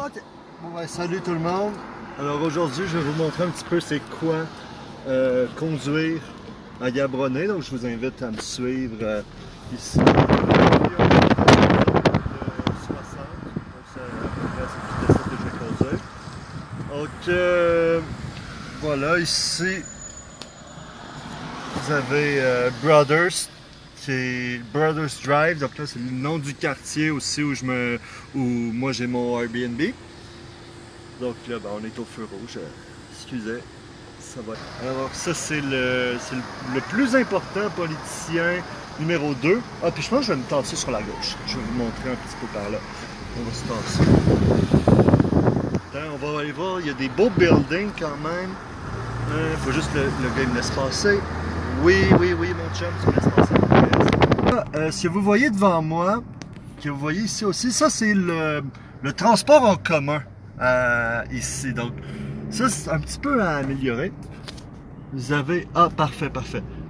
Ok. Bon, ben, salut tout le monde. Alors aujourd'hui, je vais vous montrer un petit peu c'est quoi conduire à Gaborone. Donc je vous invite à me suivre ici. Donc c'est à peu près cette vitesse que je vais conduire. Donc voilà, ici vous avez Brothers, qui est Brothers Drive. Donc là c'est le nom du quartier aussi où moi j'ai mon Airbnb. Donc là, ben, on est au feu rouge. Excusez, ça va. Alors ça, c'est le plus important politicien numéro 2. Ah, puis je pense que je vais me tasser sur la gauche. Je vais vous montrer un petit peu par là. On va se tasser. Attends, on va aller voir. Il y a des beaux buildings quand même. Il faut juste le gars me laisse passer. Oui, mon chum, tu me laisses passer. Ce que vous voyez devant moi, que vous voyez ici aussi, ça c'est le transport en commun. Ici, donc ça c'est un petit peu à améliorer. Vous avez... Ah, parfait.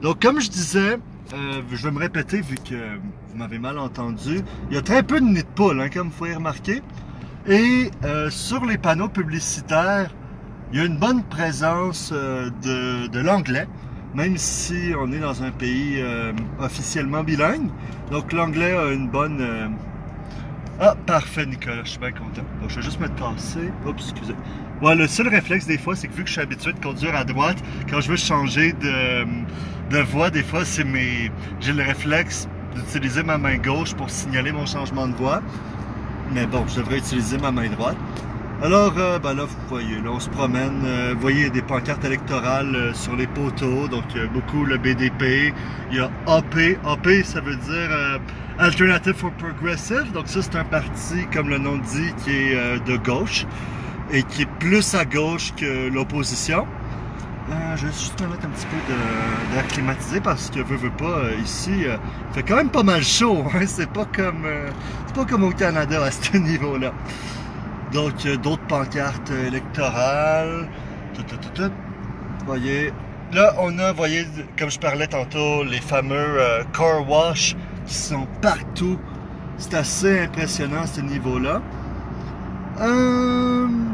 Donc comme je disais, je vais me répéter vu que vous m'avez mal entendu, il y a très peu de nids de poules, hein, comme vous pouvez remarquer. Et sur les panneaux publicitaires, il y a une bonne présence de l'anglais, même si on est dans un pays officiellement bilingue. Donc l'anglais a une bonne... Ah, parfait, Nicolas, je suis bien content. Donc, je vais juste me tasser. Oups, excusez. Ouais, le seul réflexe des fois, c'est que vu que je suis habitué de conduire à droite, quand je veux changer de voie, des fois, j'ai le réflexe d'utiliser ma main gauche pour signaler mon changement de voie. Mais bon, je devrais utiliser ma main droite. Alors, ben là, vous voyez, là, on se promène. Vous voyez, il y a des pancartes électorales sur les poteaux. Donc, beaucoup le BDP. Il y a AP. AP, ça veut dire Alternative for Progressive. Donc, ça, c'est un parti, comme le nom dit, qui est de gauche. Et qui est plus à gauche que l'opposition. Je vais juste me mettre un petit peu d'air climatisé parce que, veux pas, ici, il fait quand même pas mal chaud. Hein? C'est pas comme au Canada à ce niveau-là. Donc, d'autres pancartes électorales. Tout. Voyez. Là, on a, voyez, comme je parlais tantôt, les fameux car wash qui sont partout. C'est assez impressionnant à ce niveau-là.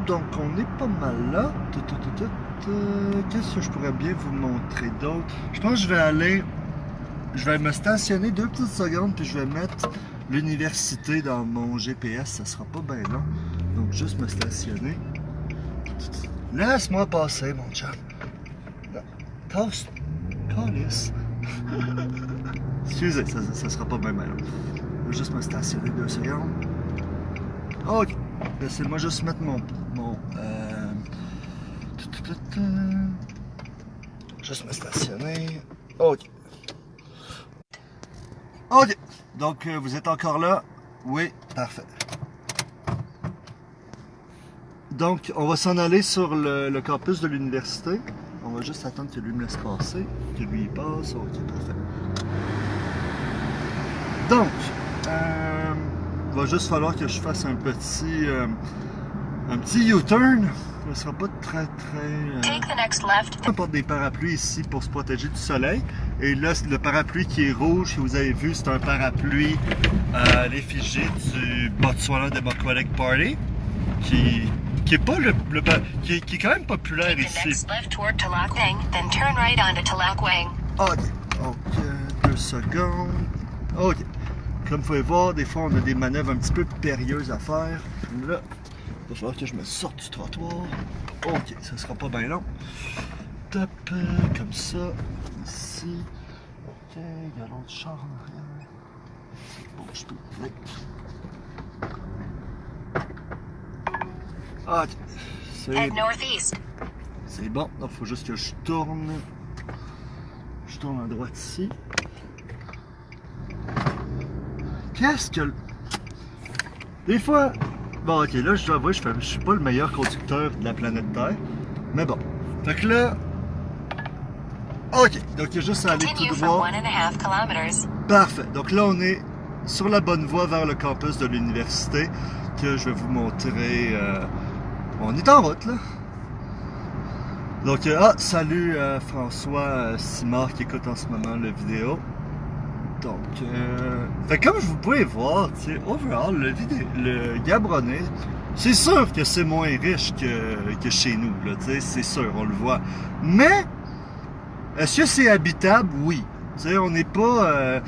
Donc, on est pas mal là. Qu'est-ce que je pourrais bien vous montrer d'autre? Je pense que je vais me stationner 2 petites secondes, puis je vais mettre l'université dans mon GPS. Ça sera pas bien long. Donc, juste me stationner. Laisse-moi passer, mon chum. Calice. Excusez, ça sera pas bien long. Je vais juste me stationner 2 secondes. Ok. Laissez-moi juste mettre juste me stationner. Ok. Ok. Donc, vous êtes encore là? Oui, parfait. Donc, on va s'en aller sur le campus de l'université. On va juste attendre que lui me laisse passer. Que lui il passe. Ok, parfait. Donc, il va juste falloir que je fasse un petit U-turn. Ce sera pas très... On porte des parapluies ici pour se protéger du soleil. Et là, le parapluie qui est rouge, que vous avez vu, c'est un parapluie à l'effigie du Botswana Democratic Party, qui est pas qui est quand même populaire ici. Ok, donc 2 secondes. Ok. Comme vous pouvez voir, des fois on a des manœuvres un petit peu périlleuses à faire. Là, il va falloir que je me sorte du trottoir. Ok, ça sera pas bien long. Top, comme ça. Ici. Ok, il y a l'autre char en arrière. Bon, je peux aller. Ok. C'est bon. Il faut juste que je tourne. Je tourne à droite ici. Qu'est-ce que... Des fois... Bon, ok, là, je dois avouer, je suis pas le meilleur conducteur de la planète Terre. Mais bon. Fait que là... Ok, donc il y a juste à aller tout droit. Parfait. Donc là, on est sur la bonne voie vers le campus de l'université que je vais vous montrer. On est en route, là. Donc, salut François Simard qui écoute en ce moment la vidéo. Donc, fait comme vous pouvez voir, overall, le Gaborone, C'est sûr que c'est moins riche que chez nous, là, c'est sûr, on le voit. Mais, est-ce que c'est habitable? Oui. T'sais, on n'est pas...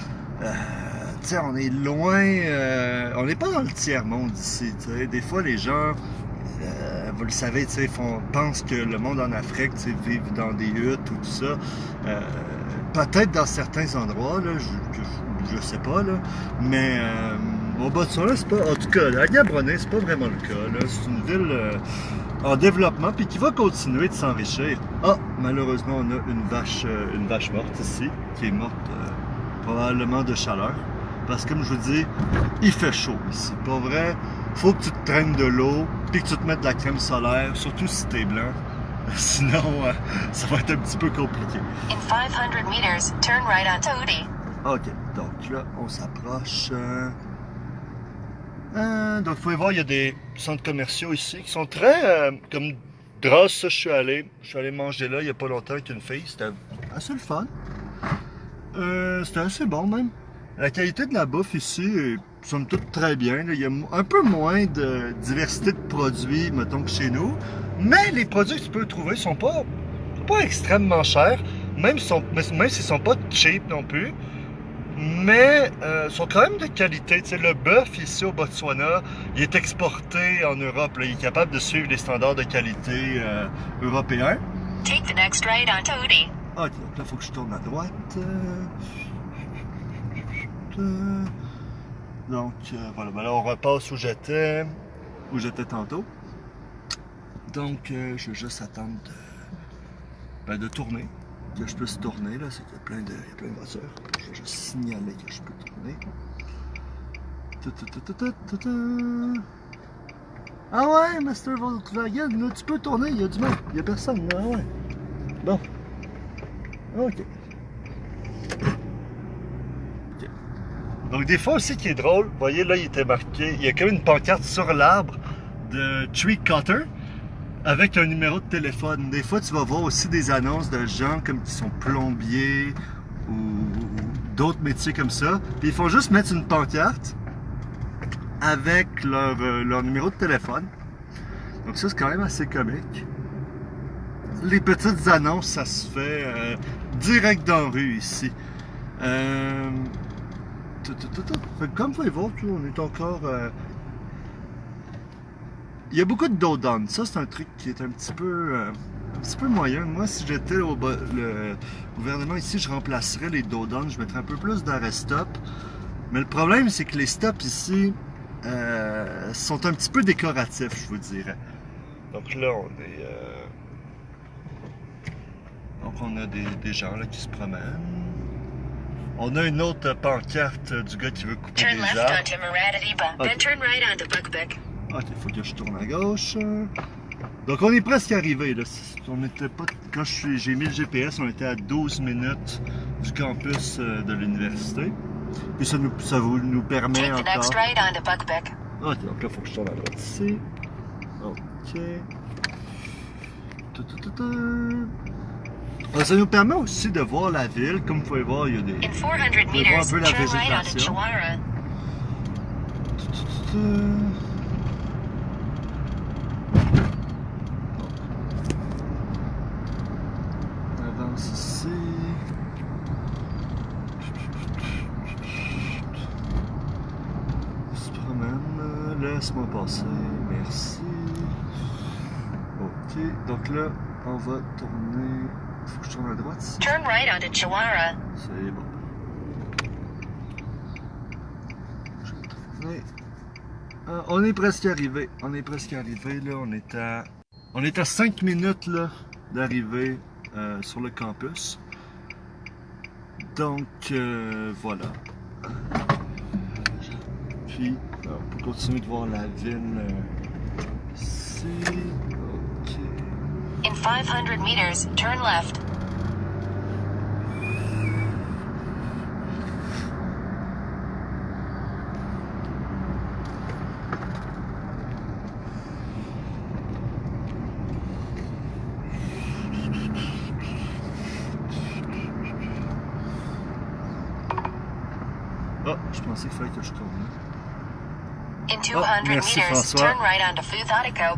on est loin... on n'est pas dans le tiers-monde ici. T'sais. Des fois, les gens... vous le savez, pensent que le monde en Afrique vit dans des huttes ou tout ça. Peut-être dans certains endroits, là, je sais pas, là, mais au Botswana, c'est pas. En tout cas, à Gaborone, c'est pas vraiment le cas. Là. C'est une ville en développement puis qui va continuer de s'enrichir. Ah, malheureusement, on a une vache morte ici, qui est morte probablement de chaleur. Parce que, comme je vous dis, il fait chaud ici. Pas vrai? Faut que tu te traînes de l'eau, puis que tu te mettes de la crème solaire, surtout si t'es blanc. Sinon, ça va être un petit peu compliqué. In 500 meters, turn right on Todi. Ok, donc là, on s'approche. Donc, vous pouvez voir, il y a des centres commerciaux ici qui sont très... comme Drasse, je suis allé manger là il n'y a pas longtemps avec une fille. C'était assez le fun. C'était assez bon, même. La qualité de la bouffe ici est, somme toute, très bien. Là. Il y a un peu moins de diversité de produits, mettons, que chez nous. Mais les produits que tu peux trouver sont pas extrêmement chers. Même s'ils ne sont pas cheap non plus. Mais sont quand même de qualité. T'sais, le bœuf ici au Botswana, il est exporté en Europe. Là. Il est capable de suivre les standards de qualité européens. Take the next right on Todi. Ok, donc là, il faut que je tourne à droite. Donc, voilà, ben là, on repasse où j'étais tantôt. Donc, je vais juste attendre de tourner, que je puisse tourner, là, c'est qu'il y a plein de voitures. Je vais juste signaler que je peux tourner. Ah ouais, Mr. Volkswagen, là, tu peux tourner, il y a du monde, il y a personne, là, ouais. Bon. Ok. Donc, des fois aussi, qui est drôle, vous voyez, là, il était marqué, il y a comme une pancarte sur l'arbre de Tree Cutter avec un numéro de téléphone. Des fois, tu vas voir aussi des annonces de gens comme qui sont plombiers ou d'autres métiers comme ça. Puis ils font juste mettre une pancarte avec leur numéro de téléphone. Donc ça, c'est quand même assez comique. Les petites annonces, ça se fait direct dans la rue ici. Comme vous pouvez voir, on est encore... Il y a beaucoup de dodons. Ça, c'est un truc qui est un petit peu moyen. Moi, si j'étais le gouvernement ici, je remplacerais les dodons. Je mettrais un peu plus d'arrêt-stop. Mais le problème, c'est que les stops ici sont un petit peu décoratifs, je vous dirais. Donc là, on a des gens là, qui se promènent. On a une autre pancarte du gars qui veut couper Turn des left arbres. onto Maradiba, then turn right onto Buckbeck. Ok, il faut que je tourne à gauche. Donc on est presque arrivé. Là. On était pas. Quand j'ai mis le GPS, on était à 12 minutes du campus de l'université. Puis ça nous permet Take the encore. next right onto Buckbeck. Ok, donc là, il faut que je tourne à droite ici. Ok. Ça nous permet aussi de voir la ville. Comme vous pouvez voir, il y a des. In 400 On peut voir un meters, peu la turn right onto végétation. Chawara. On avance ici. On se promène. Laisse-moi passer. Merci. Ok, donc là, on va tourner. Faut que je tourne à droite ici. Turn right onto Chawara. C'est bon. Je vais tourner. On est presque arrivé. On est presque arrivé là. On est à 5 minutes là d'arriver sur le campus. Donc voilà. Puis on peut continuer de voir la ville ici. Ok. In 500 meters, turn left. Ah, je pensais qu'il fallait que je tourne. In 200 merci, meters, François. turn right onto Futhatico.